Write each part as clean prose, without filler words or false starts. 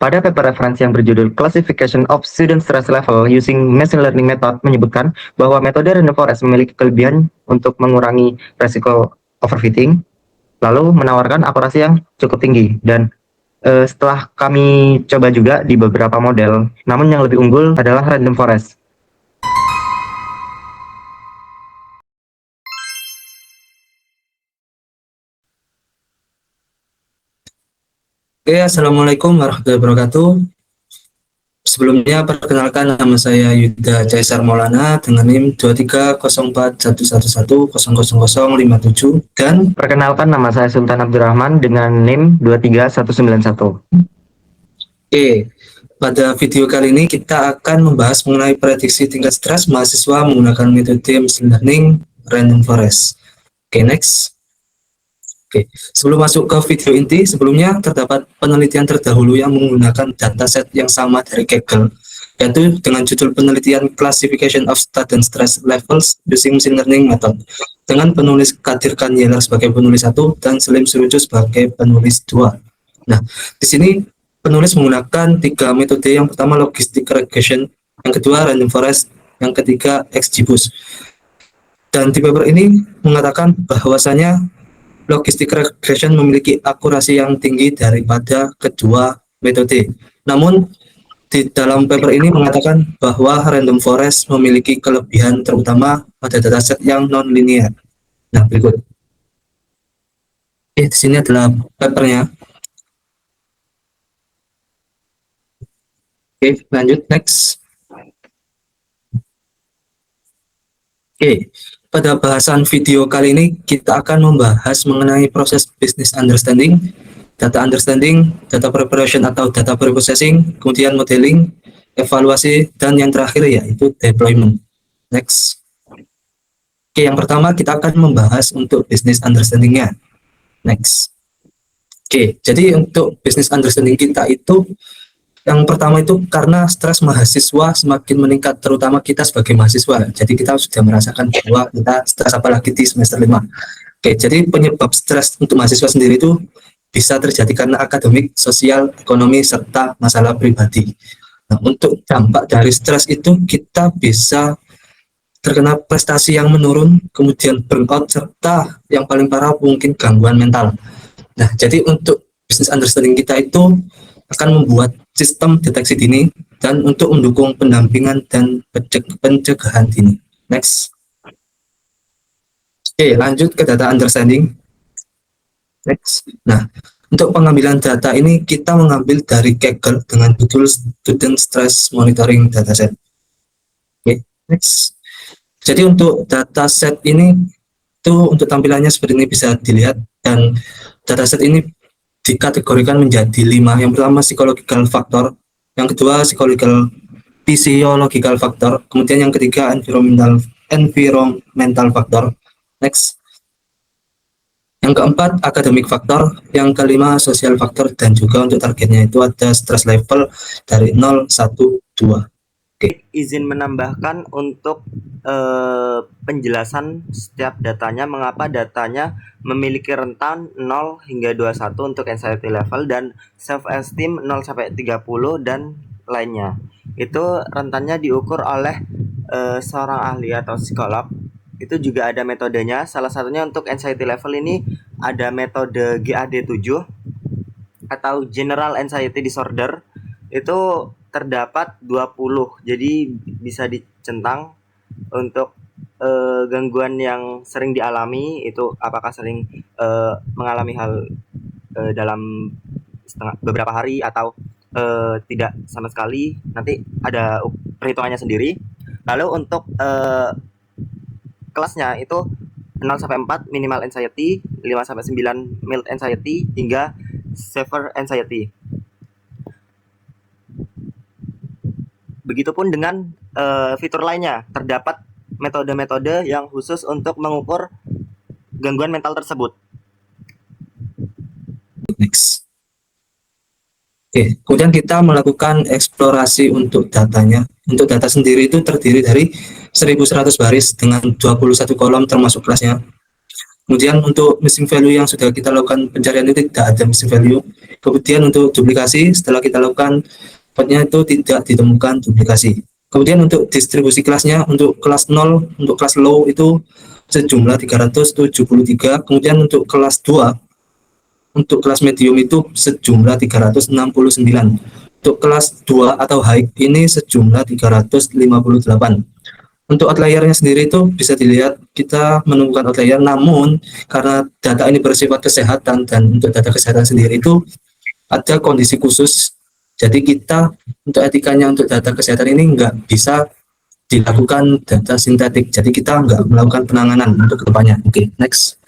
Pada paper referensi yang berjudul Classification of Student Stress Level Using Machine Learning Method menyebutkan bahwa metode random forest memiliki kelebihan untuk mengurangi resiko overfitting, lalu menawarkan akurasi yang cukup tinggi. Dan setelah kami coba juga di beberapa model, namun yang lebih unggul adalah random forest. Oke, Assalamualaikum warahmatullahi wabarakatuh. Sebelumnya, perkenalkan nama saya Yuda Caesar Maulana dengan NIM 2304111000057 dan Perkenalkan nama saya Sultan Abdurrahman dengan NIM 23191. Oke, pada video kali ini kita akan membahas mengenai prediksi tingkat stres mahasiswa menggunakan metode machine learning random forest. Oke, next. Oke, sebelum masuk ke video inti, sebelumnya terdapat penelitian terdahulu yang menggunakan dataset yang sama dari Kaggle, yaitu dengan judul penelitian Classification of Student Stress Levels Using Machine Learning Method, dengan penulis Kadir Kanyelar sebagai penulis 1 dan Selim Surujo sebagai penulis 2. Nah, di sini penulis menggunakan 3 metode, yang pertama logistic regression, yang kedua random forest, yang ketiga XGBoost. Dan di paper ini mengatakan bahwasanya logistic regression memiliki akurasi yang tinggi daripada kedua metode. Namun, di dalam paper ini mengatakan bahwa random forest memiliki kelebihan terutama pada dataset yang non-linear. Nah, berikut. Di sini adalah papernya. Oke, lanjut, next. Oke, pada bahasan video kali ini kita akan membahas mengenai proses business understanding, data preparation atau data preprocessing, kemudian modeling, evaluasi, dan yang terakhir yaitu deployment. Next. Oke, yang pertama kita akan membahas untuk business understanding-nya. Next. Oke, jadi untuk business understanding kita itu, yang pertama itu karena stres mahasiswa semakin meningkat, terutama kita sebagai mahasiswa. Jadi kita sudah merasakan bahwa kita stres, apalagi di semester 5. Oke, jadi penyebab stres untuk mahasiswa sendiri itu bisa terjadi karena akademik, sosial, ekonomi, serta masalah pribadi. Nah, untuk dampak dari stres itu kita bisa terkena prestasi yang menurun, kemudian burnout, serta yang paling parah mungkin gangguan mental. Nah, jadi untuk business understanding kita itu akan membuat sistem deteksi dini dan untuk mendukung pendampingan dan pencegahan dini. Next. Oke, lanjut ke data understanding. Next. Nah, untuk pengambilan data ini kita mengambil dari Kaggle dengan judul Student Stress Monitoring Dataset. Oke, next. Jadi untuk dataset ini itu untuk tampilannya seperti ini bisa dilihat, dan dataset ini dikategorikan menjadi 5. Yang pertama psychological factor, yang kedua physiological factor, kemudian yang ketiga environmental factor. Next. Yang keempat academic factor, yang kelima social factor, dan juga untuk targetnya itu ada stress level dari 0, 1, 2. Oke. Izin menambahkan untuk penjelasan setiap datanya, mengapa datanya memiliki rentan 0 hingga 21 untuk anxiety level dan self esteem 0 sampai 30 dan lainnya. Itu rentannya diukur oleh seorang ahli atau psikolog. Itu juga ada metodenya. Salah satunya untuk anxiety level ini ada metode GAD7 atau General Anxiety Disorder. Itu terdapat 20, jadi bisa dicentang untuk gangguan yang sering dialami, itu apakah sering mengalami hal dalam beberapa hari atau tidak sama sekali. Nanti ada perhitungannya sendiri. Lalu untuk kelasnya itu 0 sampai 4 minimal anxiety, 5 sampai 9 mild anxiety, hingga severe anxiety. Begitupun dengan fitur lainnya, terdapat metode-metode yang khusus untuk mengukur gangguan mental tersebut. Next. Oke, kemudian kita melakukan eksplorasi untuk datanya. Untuk data sendiri itu terdiri dari 1100 baris dengan 21 kolom termasuk kelasnya. Kemudian untuk missing value yang sudah kita lakukan pencarian itu tidak ada missing value. Kemudian untuk duplikasi setelah kita lakukan outputnya itu tidak ditemukan duplikasi. Kemudian untuk distribusi kelasnya untuk kelas 0, untuk kelas low itu sejumlah 373. Kemudian untuk kelas 2, untuk kelas medium itu sejumlah 369. Untuk kelas 2 atau high ini sejumlah 358. Untuk outliernya sendiri itu bisa dilihat kita menemukan outlier, namun karena data ini bersifat kesehatan dan untuk data kesehatan sendiri itu ada kondisi khusus. Jadi kita untuk etikanya untuk data kesehatan ini nggak bisa dilakukan data sintetik. Jadi kita nggak melakukan penanganan untuk kedepannya. Oke, next.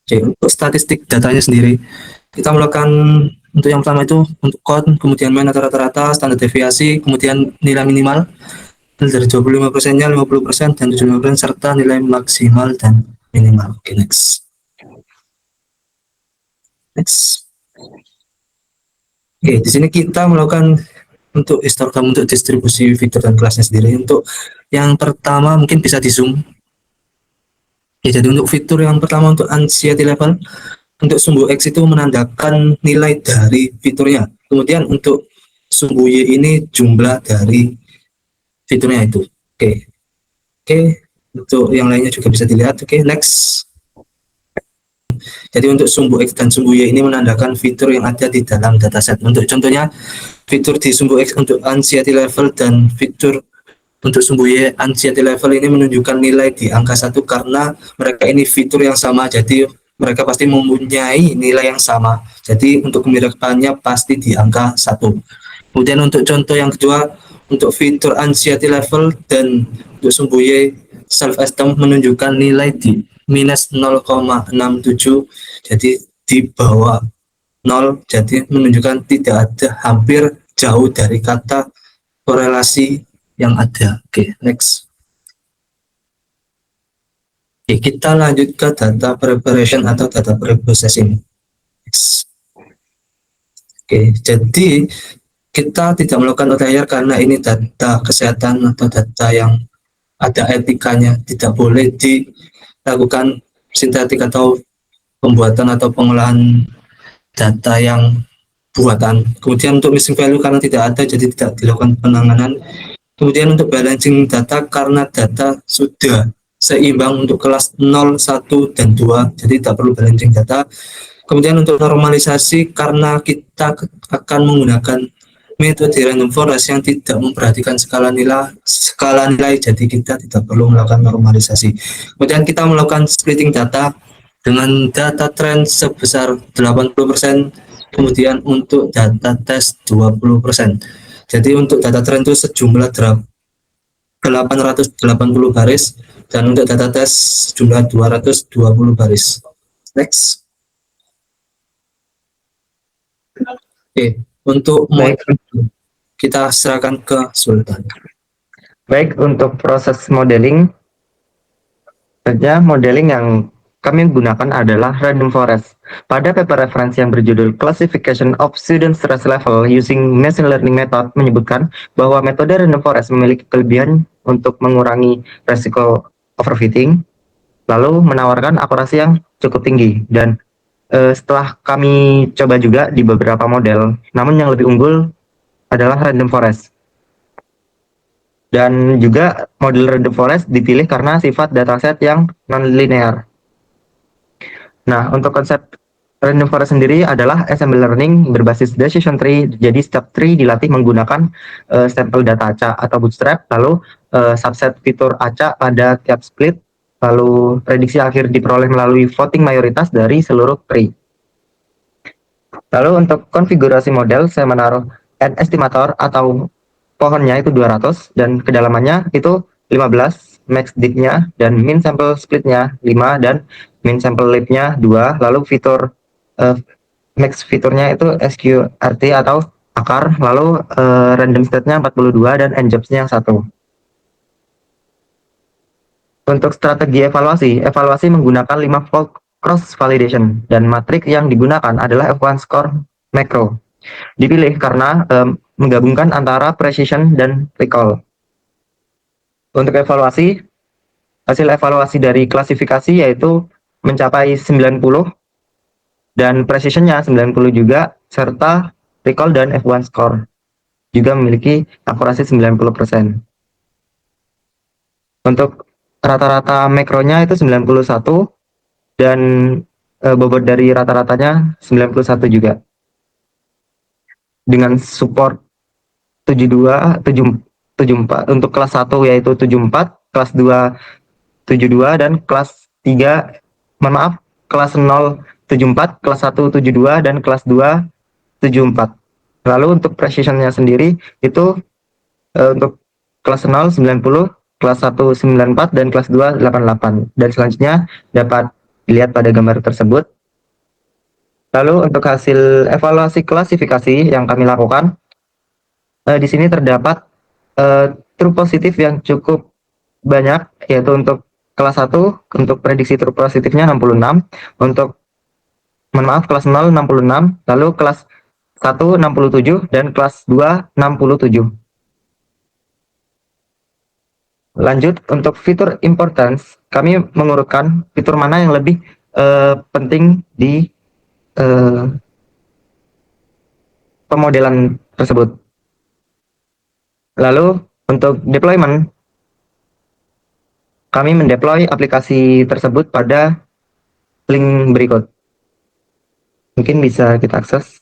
Oke, untuk statistik datanya sendiri kita melakukan untuk yang pertama itu untuk code, kemudian main atau rata-rata, standar deviasi, kemudian nilai minimal dari 25%-nya 50% dan 75% serta nilai maksimal dan minimal. Oke, next. Oke, di sini kita melakukan untuk histogram untuk distribusi fitur dan kelasnya sendiri. Untuk yang pertama mungkin bisa di zoom. Ya, jadi untuk fitur yang pertama untuk anxiety level, untuk sumbu X itu menandakan nilai dari fiturnya. Kemudian untuk sumbu Y ini jumlah dari fiturnya itu. Oke, untuk yang lainnya juga bisa dilihat. Oke, next. Jadi untuk sumbu X dan sumbu Y ini menandakan fitur yang ada di dalam dataset. Untuk contohnya, fitur di sumbu X untuk anxiety level dan fitur untuk sumbu Y anxiety level ini menunjukkan nilai di angka 1 karena mereka ini fitur yang sama. Jadi mereka pasti mempunyai nilai yang sama. Jadi untuk kemiripannya pasti di angka 1. Kemudian untuk contoh yang kedua, untuk fitur anxiety level dan untuk sumbu Y self esteem menunjukkan nilai di minus 0,67, jadi di bawah 0, jadi menunjukkan tidak ada, hampir jauh dari kata korelasi yang ada. Oke, next. Oke, kita lanjut ke data preparation atau data preprocessing. Next. Oke, jadi kita tidak melakukan outlier karena ini data kesehatan atau data yang ada etikanya, tidak boleh dilakukan sintetik atau pembuatan atau pengolahan data yang buatan. Kemudian untuk missing value karena tidak ada, jadi tidak dilakukan penanganan. Kemudian untuk balancing data karena data sudah seimbang untuk kelas 0, 1, dan 2, jadi tidak perlu balancing data. Kemudian untuk normalisasi karena kita akan menggunakan metode random forest yang tidak memperhatikan skala nilai, jadi kita tidak perlu melakukan normalisasi. Kemudian kita melakukan splitting data dengan data trend sebesar 80%, kemudian untuk data test 20%. Jadi untuk data trend itu sejumlah 880 baris dan untuk data test sejumlah 220 baris. Next. Oke, untuk kita serahkan ke Sultan. Baik, untuk proses modeling, saja modeling yang kami gunakan adalah random forest. Pada paper referensi yang berjudul Classification of Student Stress Level Using Machine Learning Method menyebutkan bahwa metode random forest memiliki kelebihan untuk mengurangi resiko overfitting, lalu menawarkan akurasi yang cukup tinggi. Dan setelah kami coba juga di beberapa model, namun yang lebih unggul adalah random forest. Dan juga model random forest dipilih karena sifat dataset yang non-linear. Nah, untuk konsep random forest sendiri adalah assembly learning berbasis decision tree. Jadi setiap tree dilatih menggunakan sampel data acak atau bootstrap, lalu subset fitur acak pada tiap split, lalu prediksi akhir diperoleh melalui voting mayoritas dari seluruh tree. Lalu untuk konfigurasi model, saya menaruh n estimator atau pohonnya itu 200 dan kedalamannya itu 15, max dip-nya dan min sample split-nya 5 dan min sample lip-nya 2. Lalu fitur max fiturnya itu SQRT atau akar, lalu random state-nya 42 dan njobs-nya 1. Untuk strategi evaluasi menggunakan 5-fold cross validation dan matrik yang digunakan adalah F1 score macro. Dipilih karena menggabungkan antara precision dan recall. Untuk evaluasi, Hasil evaluasi dari klasifikasi yaitu mencapai 90 dan precisionnya 90 juga, serta recall dan F1 score juga memiliki akurasi 90%. Untuk rata-rata makronya itu 91 dan bobot dari rata-ratanya 91 juga. Dengan support 72, 74 untuk kelas 1 yaitu 74, kelas 2 72 dan kelas 3 maaf, kelas 0 74, kelas 1 72 dan kelas 2 74. Lalu untuk precisionnya sendiri itu untuk kelas 0 90, kelas 1 94 dan kelas 2 88. Dan selanjutnya dapat dilihat pada gambar tersebut. Lalu untuk hasil evaluasi klasifikasi yang kami lakukan, di sini terdapat true positif yang cukup banyak, yaitu untuk kelas 1 untuk prediksi true positifnya 66, untuk kelas 0 66, lalu kelas 1 67 dan kelas 2 67. Lanjut untuk fitur importance, kami mengurutkan fitur mana yang lebih penting di pemodelan tersebut. Lalu untuk deployment, kami mendeploy aplikasi tersebut pada link berikut. Mungkin bisa kita akses.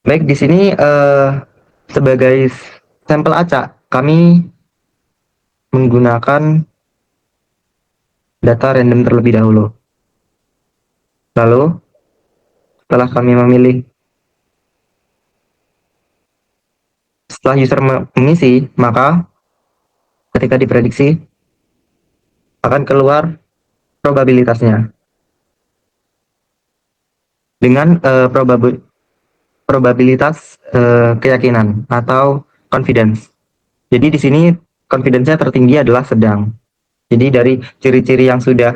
Baik, di sini sebagai sampel acak, kami menggunakan data random terlebih dahulu. Lalu, setelah kami memilih, setelah user mengisi, maka ketika diprediksi akan keluar probabilitasnya dengan probabilitas keyakinan atau confidence. Jadi di sini confidence-nya tertinggi adalah sedang. Jadi dari ciri-ciri yang sudah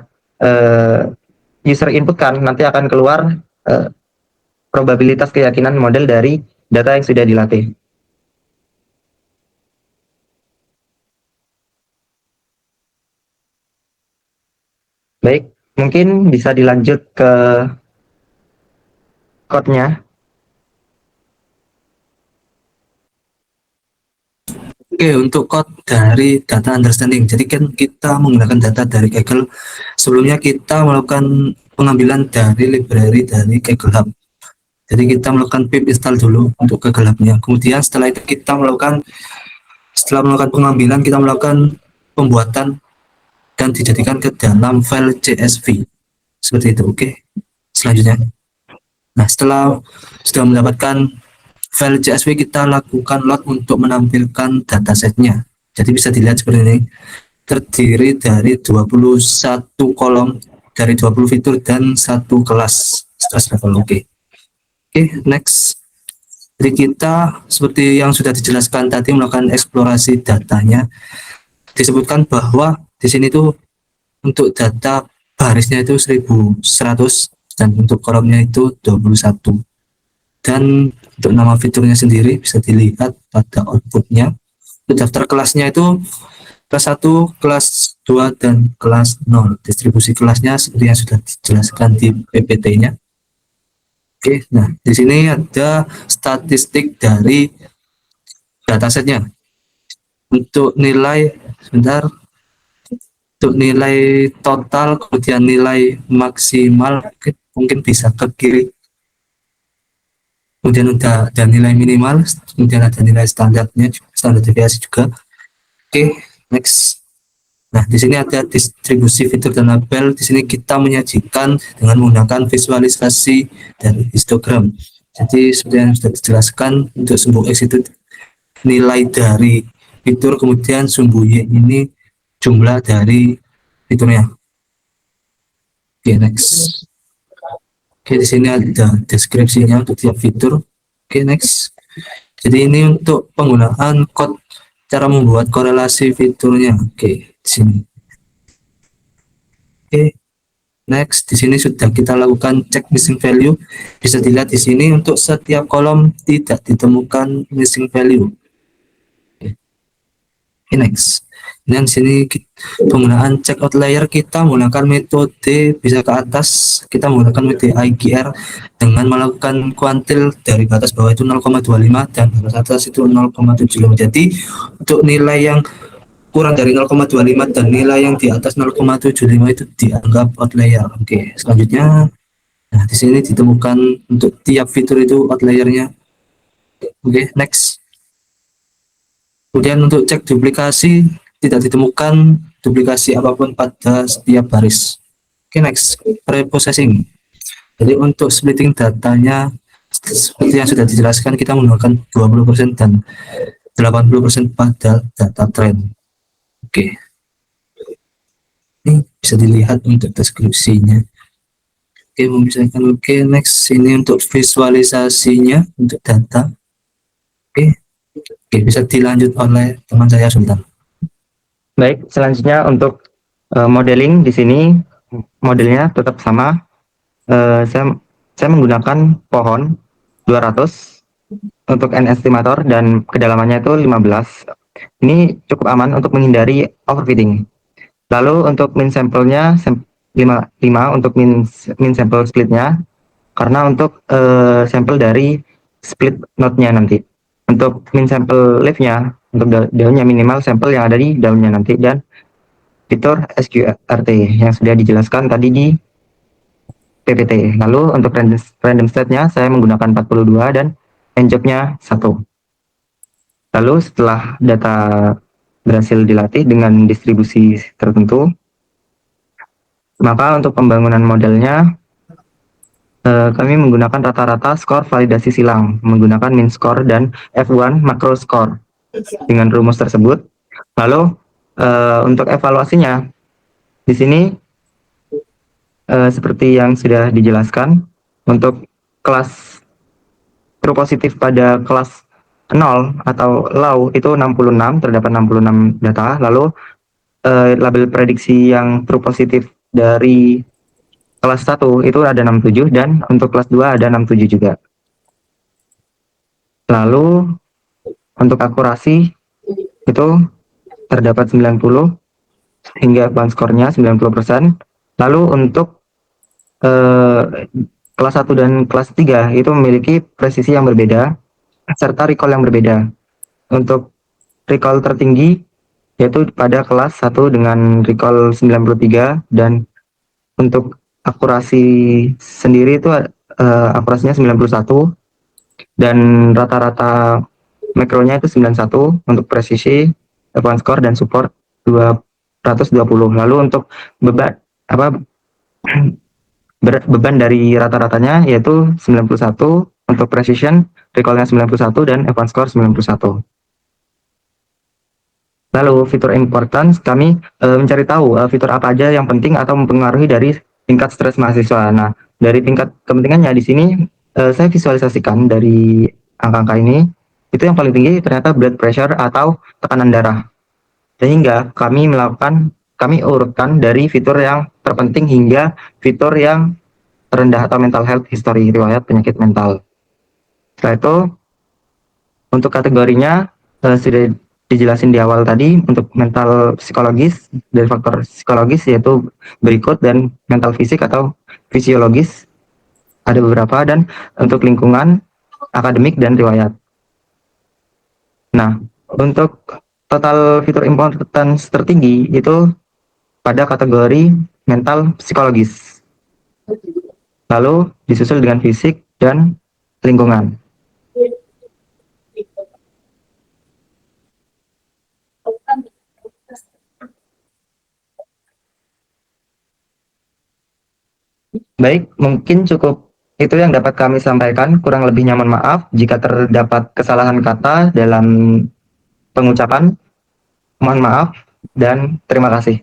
user inputkan, nanti akan keluar probabilitas keyakinan model dari data yang sudah dilatih. Baik, mungkin bisa dilanjut ke code-nya. Oke, untuk code dari data understanding. Jadi kan kita menggunakan data dari Kaggle. Sebelumnya kita melakukan pengambilan dari library dari Kaggle Hub. Jadi kita melakukan pip install dulu untuk Kaggle Hub-nya. Kemudian setelah itu kita melakukan pengambilan, kita melakukan pembuatan dan dijadikan ke dalam file CSV. Seperti itu, oke. Selanjutnya. Nah, setelah sudah mendapatkan file CSV, kita lakukan load untuk menampilkan datasetnya. Jadi bisa dilihat seperti ini, terdiri dari 21 kolom, dari 20 fitur dan satu kelas stress level. Oke, next. Jadi kita seperti yang sudah dijelaskan tadi melakukan eksplorasi datanya. Disebutkan bahwa di sini tuh untuk data barisnya itu 1100 dan untuk kolomnya itu 21. Dan untuk nama fiturnya sendiri bisa dilihat pada outputnya. Daftar kelasnya itu kelas 1, kelas 2, dan kelas 0. Distribusi kelasnya seperti yang sudah dijelaskan di PPT-nya. Oke, nah di sini ada statistik dari datasetnya. Untuk nilai, sebentar, untuk nilai total, kemudian nilai maksimal, mungkin bisa ke kiri. Kemudian ada nilai minimal, kemudian ada nilai standarnya, standar deviasi juga. Oke, next. Nah, di sini ada distribusi fitur dan label. Di sini kita menyajikan dengan menggunakan visualisasi dan histogram. Jadi seperti yang sudah dijelaskan, untuk sumbu X itu nilai dari fitur, kemudian sumbu Y ini jumlah dari fiturnya. Oke, next. Oke, di sini ada deskripsinya untuk tiap fitur. Oke, next. Jadi ini untuk penggunaan code, cara membuat korelasi fiturnya. Oke, di sini. Oke, next di sini sudah kita lakukan cek missing value. Bisa dilihat di sini untuk setiap kolom tidak ditemukan missing value. Oke, next. Dan di sini penggunaan check outlier kita menggunakan metode bisa ke atas, kita menggunakan metode IGR dengan melakukan kuantil dari batas bawah itu 0,25 dan batas atas itu 0,75. Jadi untuk nilai yang kurang dari 0,25 dan nilai yang di atas 0,75 itu dianggap outlier. Oke, selanjutnya, nah di sini ditemukan untuk tiap fitur itu outliernya. Oke, next. Kemudian untuk cek duplikasi, tidak ditemukan duplikasi apapun pada setiap baris. Oke, next. Preprocessing. Jadi untuk splitting datanya, seperti yang sudah dijelaskan, kita menggunakan 20% dan 80% pada data trend. Oke. Ini bisa dilihat untuk deskripsinya. Oke, memisahkan. Oke, next. Ini untuk visualisasinya untuk data. Oke. Oke, bisa dilanjut oleh teman saya Sultan. Baik, selanjutnya untuk modeling di sini modelnya tetap sama. Saya menggunakan pohon 200 untuk N estimator dan kedalamannya itu 15. Ini cukup aman untuk menghindari overfitting. Lalu untuk min sampelnya 5 untuk min sample splitnya, karena untuk sampel dari split node-nya nanti. Untuk min sample leaf-nya, untuk daunnya minimal sampel yang ada di daunnya nanti, dan fitur SQRT yang sudah dijelaskan tadi di PPT. Lalu untuk random state-nya saya menggunakan 42 dan njob-nya 1. Lalu setelah data berhasil dilatih dengan distribusi tertentu, maka untuk pembangunan modelnya kami menggunakan rata-rata skor validasi silang, menggunakan min score dan F1 macro score dengan rumus tersebut. Lalu untuk evaluasinya di sini seperti yang sudah dijelaskan, untuk kelas true positif pada kelas 0 atau low itu 66, terdapat 66 data. Lalu label prediksi yang true positif dari kelas 1 itu ada 67 dan untuk kelas 2 ada 67 juga. Lalu untuk akurasi itu terdapat 90 hingga advance score-nya 90%. Lalu untuk kelas 1 dan kelas 3 itu memiliki presisi yang berbeda serta recall yang berbeda. Untuk recall tertinggi yaitu pada kelas 1 dengan recall 93, dan untuk akurasi sendiri itu akurasinya 91 dan rata-rata makronya itu 91 untuk presisi, advance score dan support 220. Lalu untuk beban dari rata-ratanya yaitu 91 untuk precision, recallnya 91 dan advance score 91. Lalu fitur importance, kami mencari tahu fitur apa aja yang penting atau mempengaruhi dari tingkat stres mahasiswa. Nah, dari tingkat kepentingannya di sini saya visualisasikan dari angka-angka ini, itu yang paling tinggi ternyata blood pressure atau tekanan darah. Sehingga kami urutkan dari fitur yang terpenting hingga fitur yang terendah atau mental health history, riwayat penyakit mental. Setelah itu untuk kategorinya sudah dijelasin di awal tadi. Untuk mental psikologis, dari faktor psikologis yaitu berikut, dan mental fisik atau fisiologis ada beberapa, dan untuk lingkungan, akademik, dan riwayat. Nah, untuk total fitur importance tertinggi itu pada kategori mental psikologis, lalu disusul dengan fisik dan lingkungan. Baik, mungkin cukup itu yang dapat kami sampaikan. Kurang lebihnya mohon maaf jika terdapat kesalahan kata dalam pengucapan. Mohon maaf dan terima kasih.